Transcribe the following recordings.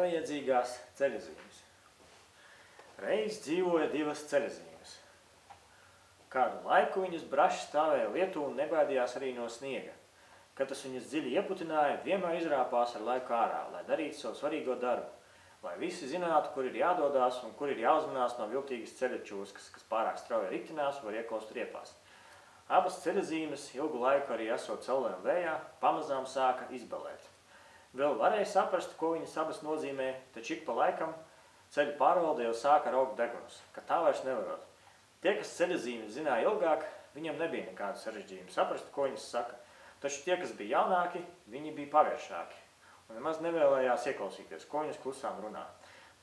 Nevajadzīgās ceļazīmes. Reiz dzīvoja divas ceļazīmes. Kādu laiku viņas braši stāvēja lietū un nebaidījās arī no sniega. Kad tas viņas dziļi ieputināja, vienmēr izrāpās ar laiku ārā, lai darītu savu svarīgo darbu, lai visi zinātu, kur ir jādodās un kur ir jāuzmanās no viltīgas ceļačūskas, kas pārāk strauji ritinās un var ieklaust riepās. Abas ceļazīmes ilgu laiku arī esot saulē un vējā, pamazām sāka izbalēt. Vēl varēja saprast, ko viņas abas nozīmē, taču ik pa laikam ceļu pārvalde jau sāka raukt degunus, ka tā vairs nevarot. Tie, kas ceļazīmes zināja ilgāk, viņam nebija nekādu sarežģījumu saprast, ko viņas saka, taču tie, kas bija jaunāki, viņi bija pavēršāki un nemaz nevēlējās ieklausīties, ko viņas klusām runā.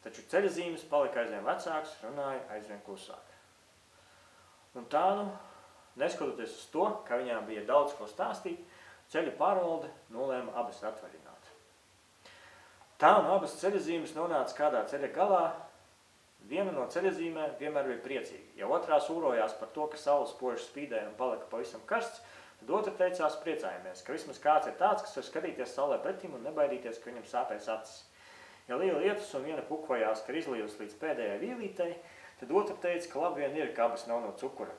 Taču ceļazīmes palika aizvien vecāks, runāja aizvien klusāk. Un tā neskatoties uz to, ka viņām bija daudz ko stāstīt, ceļu pārvalde nolēma abas atvaļināt. Tā abas ceļazīmes nonāca kādā ceļa galā. Viena no ceļazīmēm vienmēr bija priecīga. Ja otrā sūrojās par to, ka saules spoži spīdēja un palika pavisam karsts, tad otra teicās priecājamies, ka vismaz kāds ir tāds, kas var skatīties saulē pretim un nebaidīties, ka viņam sāpēs acis. Ja liela lietus un viena pukvojās, ka ir izlījusi līdz pēdējai vīlītei, tad otra teica, ka labi vien ir, ka abas nav no cukura.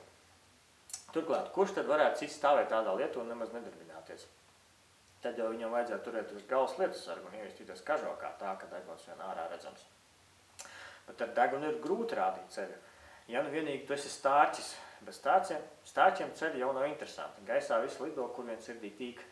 Turklāt, kurš tad varētu cits stāvēt tādā lietū un nemaz nedarbināties? Tad jau viņam vajadzētu turēt uz galvas lietussargu un ieviestīties kažokā tā, ka deguns vien ārā redzams. Bet ar degunu ir grūti rādīt ceļu. Ja nu vienīgi tu esi stārķis, bez stārķiem ceļi jau nav interesanti. Gaisā visu lido, kur vien sirdī tīk.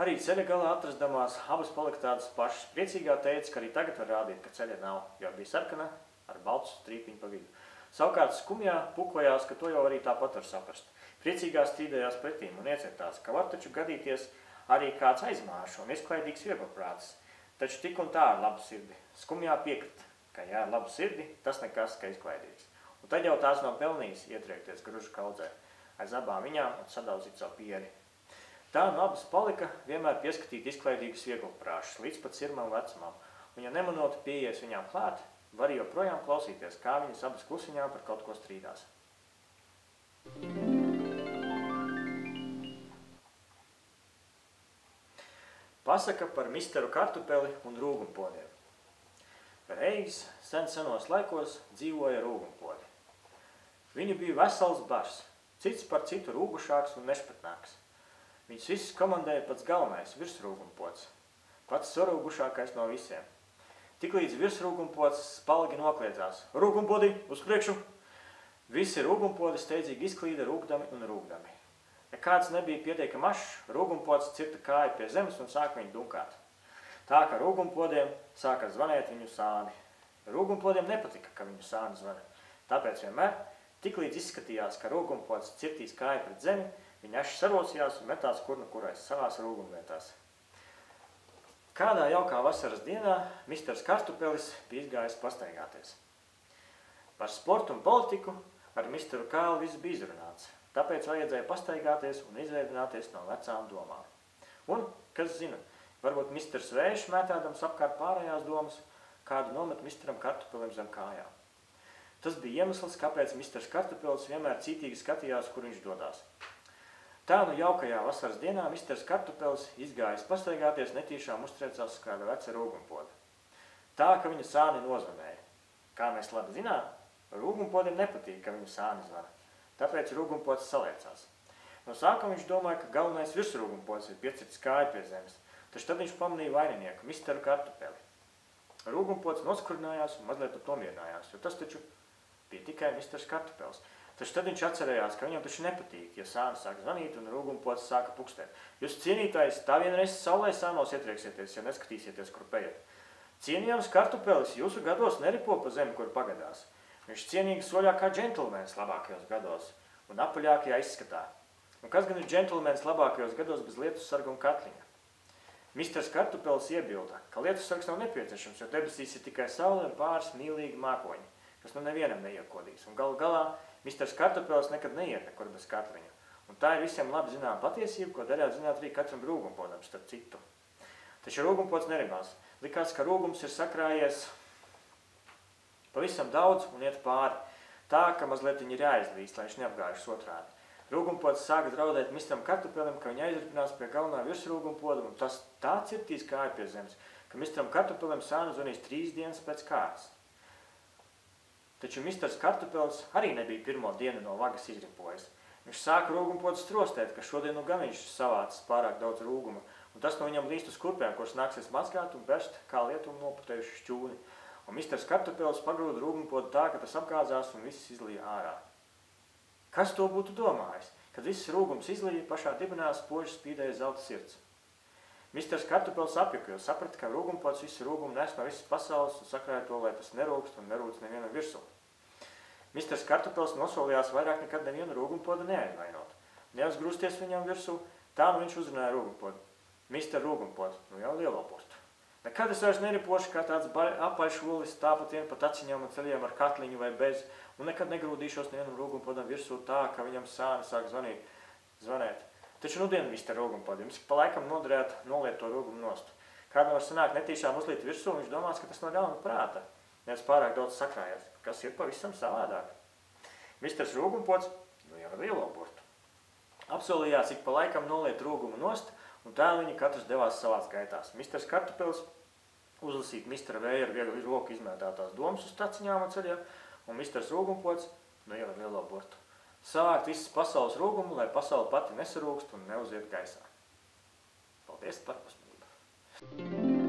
Arī ceļa galā atrasdamās abas palika tādas pašas. Priecīgā teica, ka arī tagad var rādīt, ka ceļa nav, jo bija sarkana ar baltu strīpiņu pa vidu. Savukārt skumjā pukvojās, ka to jau arī tāpat var saprast. Priecīgā strīdējās pretīm un iecirtās, ka var taču gadīties arī kāds aizmāršu un izklaidīgs vieglprātis. Taču tik un tā ar labu sirdi. Skumjā piekrita, ka jā, ar labu sirdi, tas nekas, ka izklaidīgs. Un tad jau tās nav pelnījis ietriekties gružu kaudzē aiz abām viņām un sadaudzīt savu pieri. Tā abas palika vienmēr pieskatīt izklaidīgus vieglprāšus līdz pat sirmam vecumam. Un ja nemanot pieies viņām klāt, var joprojām klausīties, kā viņas abas klusiņām par kaut ko strīdās. Pasaka par misteru kartupeli un rūgumpodiem. Reiz senos laikos dzīvoja rūgumpodi. Viņu bija vesels bars, cits par citu rūgušāks un nešpatnāks. Viņus visus komandēja pats galvenais virsrūgumpods, pats sarūgušākais no visiem. Tiklīdz virsrūgumpods spalgi nokliedzās. Rūgumpodi, uz priekšu! Visi rūgumpodi steidzīgi izklīda rūgdami un rūgdami. Ja kāds nebija pietiekami mašs, rūgumpods cirta kāju pie zemes un sāka viņu dunkāt. Tā, ka rūgumpodiem sāka zvanēt viņu sāni. Rūgumpodiem nepatika, ka viņu sāni zvana. Tāpēc vienmēr, tiklīdz izskatījās, ka rūgumpods cirtīs kāju pret zemi, viņi aši sarocījās un metās kur nu kurais savās rūgumvietās. Kādā jaukā vasaras dienā misters Kartupelis bija izgājis pastaigāties. Par sportu un politiku ar misteru Kālu viss bija izrunāts. Tāpēc vajadzēja pastaigāties un izveidināties no vecām domām. Un, kas zina, varbūt misters Vējš mētādams apkārt pārējās domas, kādu nomet misteram Kartupelim zem kājām. Tas bija iemesls, kāpēc misters Kartupelis vienmēr cītīgi skatījās, kur viņš dodās. Tā jaukajā vasaras dienā misters Kartupelis izgājis pastaigāties netīšām uztriecās uz kāda veca rūgumpoda. Tā, ka viņa sāni nozvanēja. Kā mēs labi zinām, rūgumpodiem nepatīk, ka viņa sāni zvana. Tāpēc rūgumpods saliecās. No sākuma viņš domāja, ka galvenais virsrūgumpods ir piecirts kāju pie zemes, taču tad viņš pamanīja vaininieku, misteru Kartupeli. Rūgumpods noskurinājās un mazliet nomierinājās, jo tas taču bija tikai misters Kartupelis. Taču tad viņš atcerējās, ka viņam taču nepatīk, ja sāni sāk zvanīt un rūgumpods sāka pukstēt. Jūs cienītājs tā vienreiz saulē sānos ietrieksieties, ja neskatīsieties, kur peiet. Cienījams Kartupelis jūsu gados neripo pa zemi, kur pagadās. Viņš cienīgi soļā kā džentlmenis labākajos gados un apaļākajā izskatā. Un kas gan ir džentlmenis labākajos gados bez lietussarga un katliņa? Misters Kartupelis iebilda, ka lietussargs nav nepieciešams, jo debesīs ir tikai saule un pāris mīlīgi mākoņi, kas nu nevienam neiekodīs. Un galu galā misters Kartupelis nekad neiet nekur bez katliņa. Un tā ir visiem labi zinām patiesība, ko darētu zināt arī katram rūgumpodam starp citu. Taču rūgumpods neribās. Likās, ka rūgums ir sakrājies pavisam daudz un iet pāri. Tā, ka mazliet viņi ir jāizlīst, lai viņš neapgājušas otrādi. Rūgumpods sāka draudēt misteram Kartupelim, ka viņi aizripinās pie galvenā virsrūgumpoda, un tas tā cirtīs kāju pie zemes, ka misteram Kartupelim sāni zvanīs 3 dienas pēc kārtas. Taču misters Kartupelis arī nebija pirmo dienu no vagas izripojis. Viņš sāka rūgumpodu strostēt, ka šodien gan viņš savācis pārāk daudz rūguma, un tas no viņam līst uz kurpēm, kuras nāksies mazgāt un best kā lietumu noputējuši šķūni. Un misters Kartupelis pagrūda rūgumpodu tā, ka tas apgāzās un viss izlīja ārā. Kas to būtu domājis? Kad viss rūgums izlīja, pašā dibinā spoži spīdēja zelta sirds. Misters Kartupelis apjuka, jo saprata, ka rūgumpods visu rūgumu nes no visas pasaules un sakrāja to, lai tas nerūkst un nerūc nevienam virsū. Misters Kartupelis nosolījās vairāk nekad nevienu rūgumpodu neaizvainot. Neuzgrūsties viņam virsū, tā nu viņš uzrunāja rūgumpodu. Mister rūgumpodu, nu jau lielo burtu. Nekad es vairs neripošu kā tāds apaļš olis tāpatien pat aciņām un ceļiem ar katliņu vai bez, un nekad negrūdīšos nevienam rūgumpodam virsū tā, ka viņam sāni sāk zvanēt. Taču nudien, mister rūgumpodi, jums pa laikam noderētu noliet to rūgumu nost. Kādam var sanākt netīšām uzlīt virsū, viņš domās, ka tas no ļauna prāta. Nevis pārāk daudz sakrājies, kas ir pavisam savādāk. Misters rūgumpods, nu jau ar lielo burtu. Apsolījās ik pa laikam noliet rūgumu nost, un tā viņi katrs devās savās gaitās. Misters Kartupelis uzlasīt mistera Vēja ar viegli roku izmētātās domas uz taciņām un ceļiem, un misters rūgumpods, nu jau ar lielo burtu. Savākt visas pasaules rūgumu, lai pasaule pati nesarūkst un neuziet gaisā. Paldies par uzmanību!